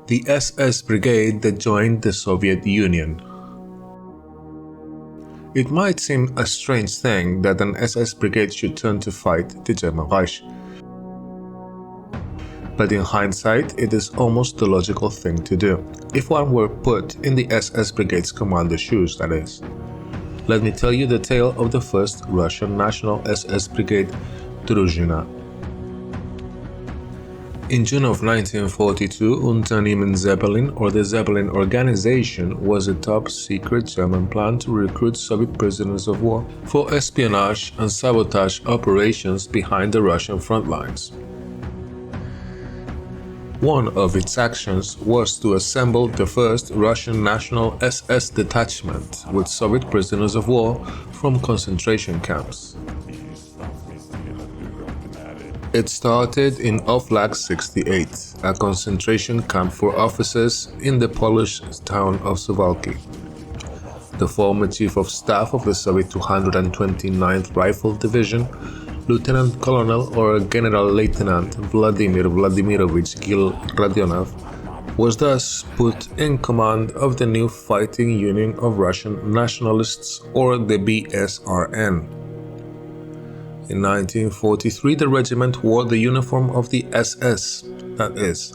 the SS Brigade that joined the Soviet Union. It might seem a strange thing that an SS Brigade should turn to fight the German Reich, but in hindsight it is almost the logical thing to do, if one were put in the SS Brigade's commander's shoes, that is. Let me tell you the tale of the first Russian National SS Brigade, Druzhina. In June of 1942, Unternehmen Zeppelin, or the Zeppelin Organization, was a top-secret German plan to recruit Soviet prisoners of war for espionage and sabotage operations behind the Russian front lines. One of its actions was to assemble the first Russian National SS detachment with Soviet prisoners of war from concentration camps. It started in Oflag 68, a concentration camp for officers in the Polish town of Suwałki. The former Chief of Staff of the Soviet 229th Rifle Division, Lieutenant Colonel or General Lieutenant Vladimir Vladimirovich Gil Radionov, was thus put in command of the new Fighting Union of Russian Nationalists, or the BSRN. In 1943, the regiment wore the uniform of the SS, that is,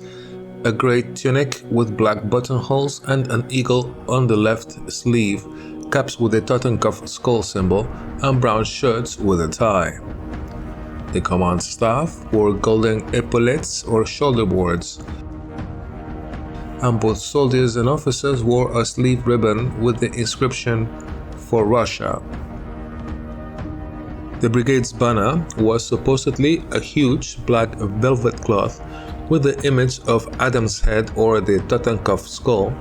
a grey tunic with black buttonholes and an eagle on the left sleeve, caps with a Totenkopf skull symbol, and brown shirts with a tie. The command staff wore golden epaulettes or shoulder boards, and both soldiers and officers wore a sleeve ribbon with the inscription "For Russia." The brigade's banner was supposedly a huge black velvet cloth with the image of Adam's head or the Totenkopf skull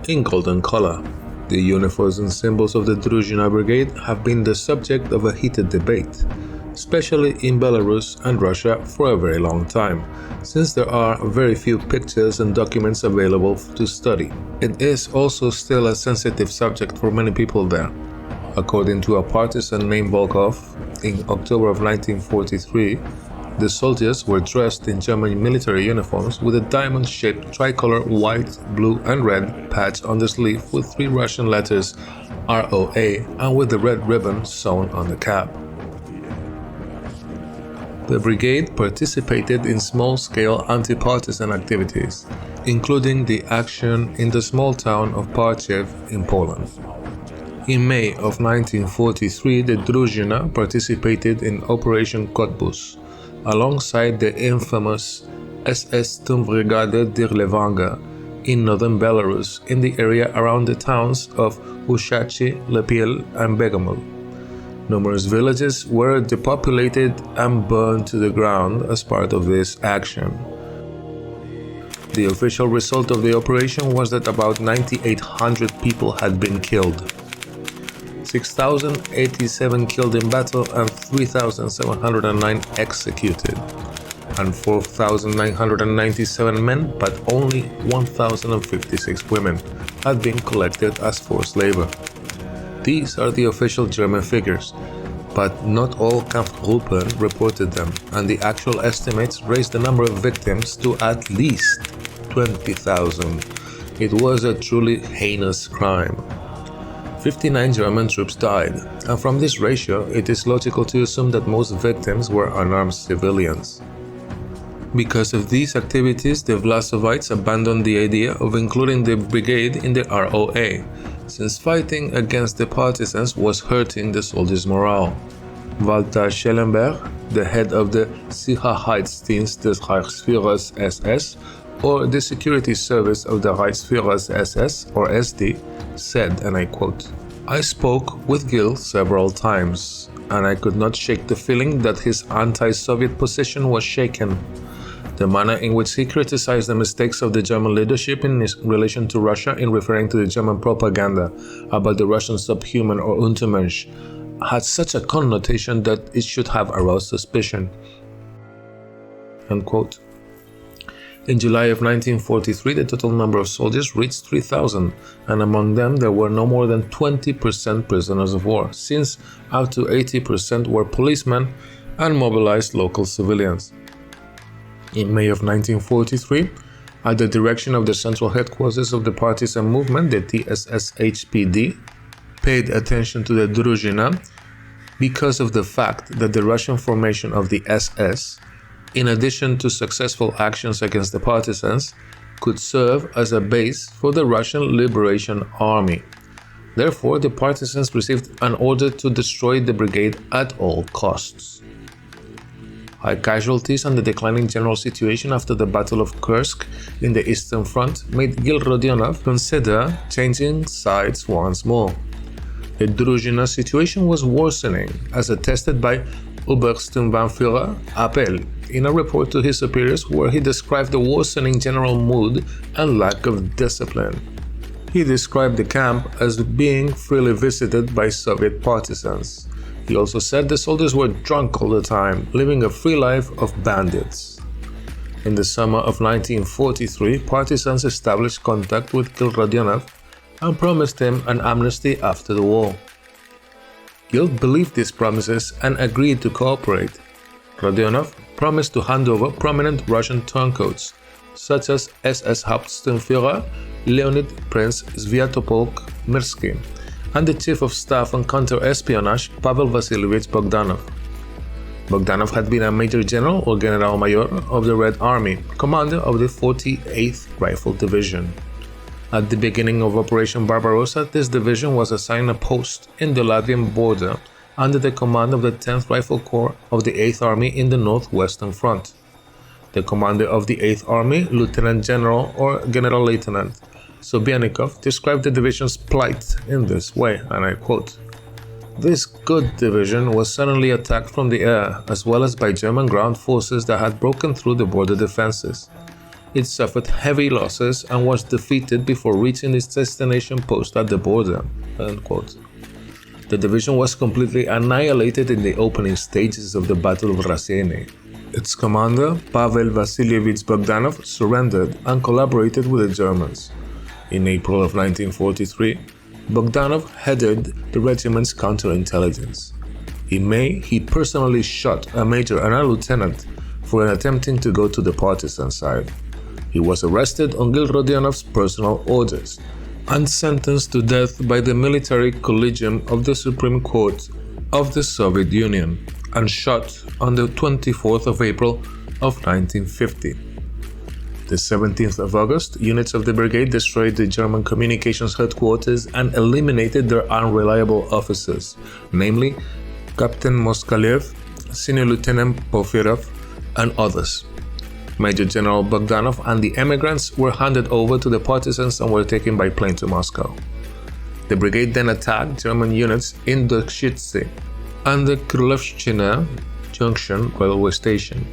in golden color. The uniforms and symbols of the Druzhina Brigade have been the subject of a heated debate, especially in Belarus and Russia, for a very long time, since there are very few pictures and documents available to study. It is also still a sensitive subject for many people there. According to a partisan named Volkov, in October of 1943, the soldiers were dressed in German military uniforms with a diamond-shaped tricolor white, blue and red patch on the sleeve with 3 Russian letters ROA and with the red ribbon sewn on the cap. The brigade participated in small-scale anti-partisan activities, including the action in the small town of Parchev in Poland. In May of 1943, the Druzhina participated in Operation Cottbus, alongside the infamous SS Brigade der Levanger in northern Belarus, in the area around the towns of Ushachi, Lepiel and Begomul. Numerous villages were depopulated and burned to the ground as part of this action. The official result of the operation was that about 9,800 people had been killed, 6,087 killed in battle and 3,709 executed, and 4,997 men, but only 1,056 women, had been collected as forced labor. These are the official German figures, but not all Kampfgruppen reported them, and the actual estimates raised the number of victims to at least 20,000. It was a truly heinous crime. 59 German troops died, and from this ratio, it is logical to assume that most victims were unarmed civilians. Because of these activities, the Vlasovites abandoned the idea of including the brigade in the ROA, since fighting against the partisans was hurting the soldiers' morale. Walter Schellenberg, the head of the Sicherheitsdienst des Reichsführers SS, or the security service of the Reichsführers SS, or SD, said, and I quote, "I spoke with Gil several times, and I could not shake the feeling that his anti-Soviet position was shaken. The manner in which he criticized the mistakes of the German leadership in relation to Russia in referring to the German propaganda about the Russian subhuman or Untermensch had such a connotation that it should have aroused suspicion." Unquote. In July of 1943, the total number of soldiers reached 3,000, and among them there were no more than 20% prisoners of war, since up to 80% were policemen and mobilized local civilians. In May of 1943, At the direction of the central headquarters of the partisan movement, the TSSHPD paid attention to the Druzhina because of the fact that the Russian formation of the SS, in addition to successful actions against the partisans, could serve as a base for the Russian Liberation Army. Therefore, the partisans received an order to destroy the brigade at all costs. High casualties and the declining general situation after the Battle of Kursk in the Eastern Front made Gil Rodionov consider changing sides once more. The Druzhina situation was worsening, as attested by Obersturmbannführer Appel in a report to his superiors where he described the worsening general mood and lack of discipline. He described the camp as being freely visited by Soviet partisans. He also said the soldiers were drunk all the time, living a free life of bandits. In the summer of 1943, partisans established contact with Gil Rodionov and promised him an amnesty after the war. Gil believed these promises and agreed to cooperate. Rodionov promised to hand over prominent Russian turncoats, such as SS Hauptsturmführer Leonid Prince Sviatopolk Mirsky and the Chief of Staff on Counter-Espionage Pavel Vasilievich Bogdanov. Bogdanov had been a Major General or General Mayor of the Red Army, commander of the 48th Rifle Division. At the beginning of Operation Barbarossa, this division was assigned a post in the Latvian border under the command of the 10th Rifle Corps of the 8th Army in the Northwestern Front. The commander of the 8th Army, Lieutenant General or General Lieutenant Sobyanikov, described the division's plight in this way, and I quote, "This good division was suddenly attacked from the air, as well as by German ground forces that had broken through the border defenses. It suffered heavy losses and was defeated before reaching its destination post at the border." End quote. The division was completely annihilated in the opening stages of the Battle of Raseiniai. Its commander, Pavel Vasilievich Bogdanov, surrendered and collaborated with the Germans. In April of 1943, Bogdanov headed the regiment's counterintelligence. In May, he personally shot a major and a lieutenant for attempting to go to the partisan side. He was arrested on Gil Rodionov's personal orders and sentenced to death by the Military Collegium of the Supreme Court of the Soviet Union and shot on the 24th of April of 1950. The 17th of August, units of the brigade destroyed the German communications headquarters and eliminated their unreliable officers, namely Captain Moskalev, Senior Lieutenant Porfirov, and others. Major General Bogdanov and the emigrants were handed over to the partisans and were taken by plane to Moscow. The brigade then attacked German units in Dokshitsi and the Krylevshchina Junction railway station.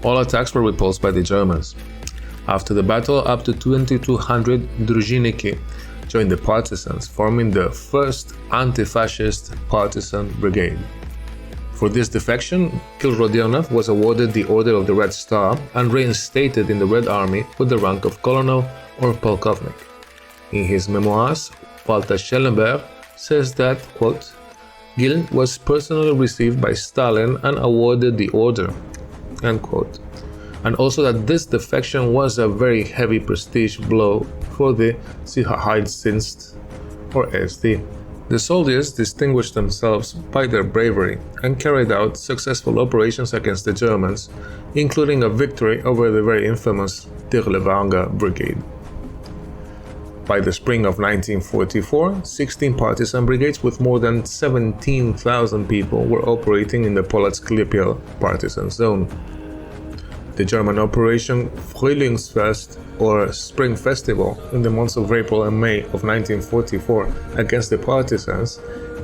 All attacks were repulsed by the Germans. After the battle, up to 2,200 Druzhiniki joined the partisans, forming the 1st Anti-Fascist Partisan Brigade. For this defection, Gil Rodionov was awarded the Order of the Red Star and reinstated in the Red Army with the rank of colonel or polkovnik. In his memoirs, Walter Schellenberg says that, quote, "Gil was personally received by Stalin and awarded the order," end quote, and also that this defection was a very heavy prestige blow for the Sicherheitsdienst or SD. The soldiers distinguished themselves by their bravery and carried out successful operations against the Germans, including a victory over the very infamous Dirlewanger Brigade. By the spring of 1944, 16 partisan brigades with more than 17,000 people were operating in the Polotsk-Lipiel partisan zone. The German Operation Frühlingsfest, or Spring Festival, in the months of April and May of 1944 against the partisans,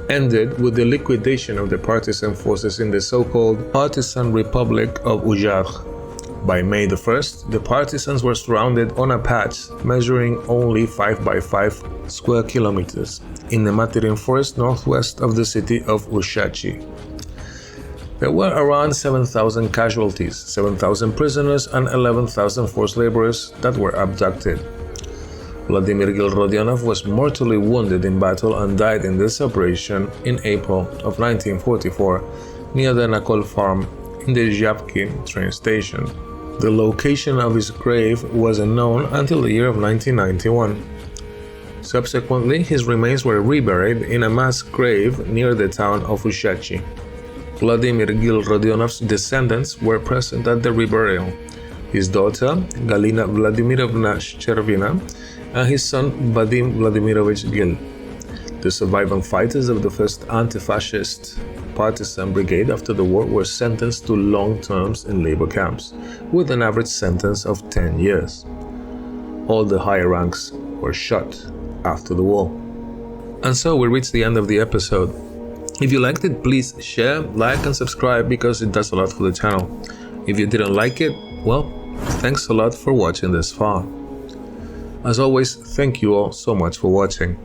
ended with the liquidation of the partisan forces in the so-called Partisan Republic of Ujar. By May the 1st, the partisans were surrounded on a patch measuring only 5 by 5 square kilometers in the Materin forest northwest of the city of Ushachi. There were around 7,000 casualties, 7,000 prisoners and 11,000 forced laborers that were abducted. Vladimir Gil Rodionov was mortally wounded in battle and died in this operation in April of 1944 near the Nakol farm in the Zhyavki train station. The location of his grave was unknown until the year of 1991. Subsequently, his remains were reburied in a mass grave near the town of Ushachi. Vladimir Gil Rodionov's descendants were present at the reburial: his daughter, Galina Vladimirovna Shchervina, and his son, Vadim Vladimirovich Gil. The surviving fighters of the first anti-fascist partisan brigade after the war were sentenced to long terms in labor camps, with an average sentence of 10 years. All the higher ranks were shot after the war. And so we reached the end of the episode. If you liked it, please share, like and subscribe because it does a lot for the channel. If you didn't like it, well, thanks a lot for watching this far. As always, thank you all so much for watching.